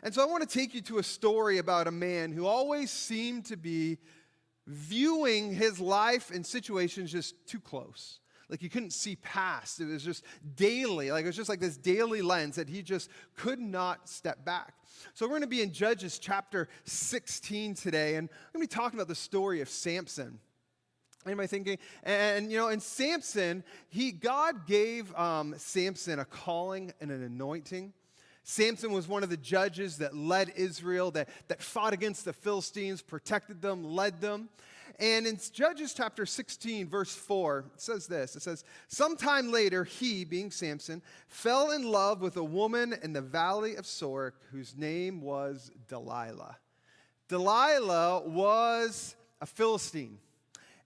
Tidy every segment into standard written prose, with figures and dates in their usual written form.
And so I want to take you to a story about a man who always seemed to be viewing his life and situations just too close. Like you couldn't see past. It was just daily. Like it was just like this daily lens that he just could not step back. So we're going to be in Judges chapter 16 today, and I'm going to be talking about the story of Samson. Anybody thinking? And in Samson, God gave Samson a calling and an anointing. Samson was one of the judges that led Israel, that fought against the Philistines, protected them, led them. And in Judges chapter 16, verse 4, it says this. It says, sometime later, he, being Samson, fell in love with a woman in the valley of Sorek, whose name was Delilah. Delilah was a Philistine.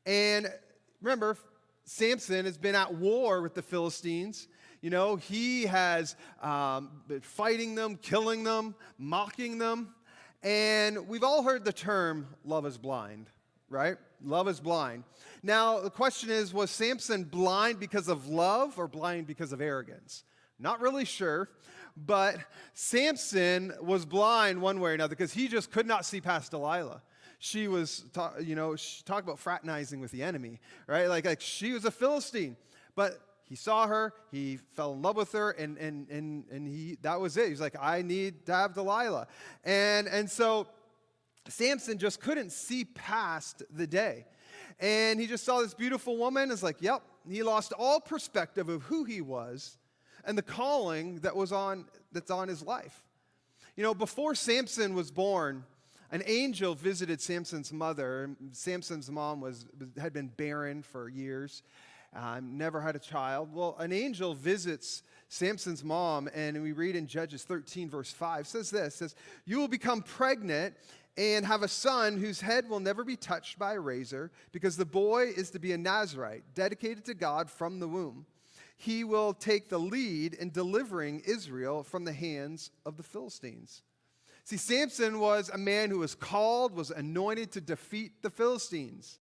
And remember, Samson has been at war with the Philistines. He has been fighting them, killing them, mocking them. And we've all heard the term, love is blind, right? Love is blind. Now, the question is, was Samson blind because of love or blind because of arrogance? Not really sure. But Samson was blind one way or another because he just could not see past Delilah. She was, she talked about fraternizing with the enemy, right? Like she was a Philistine. But he saw her, he fell in love with her, and that was it. He's like, I need to have Delilah. And so Samson just couldn't see past the day. And he just saw this beautiful woman. It's like, yep. He lost all perspective of who he was and the calling that's on his life. Before Samson was born, an angel visited Samson's mother. Samson's mom had been barren for years. Never had a child. Well, an angel visits Samson's mom, and we read in Judges 13, verse 5, says this, says, you will become pregnant and have a son whose head will never be touched by a razor, because the boy is to be a Nazirite, dedicated to God from the womb. He will take the lead in delivering Israel from the hands of the Philistines. See, Samson was a man who was called, was anointed to defeat the Philistines.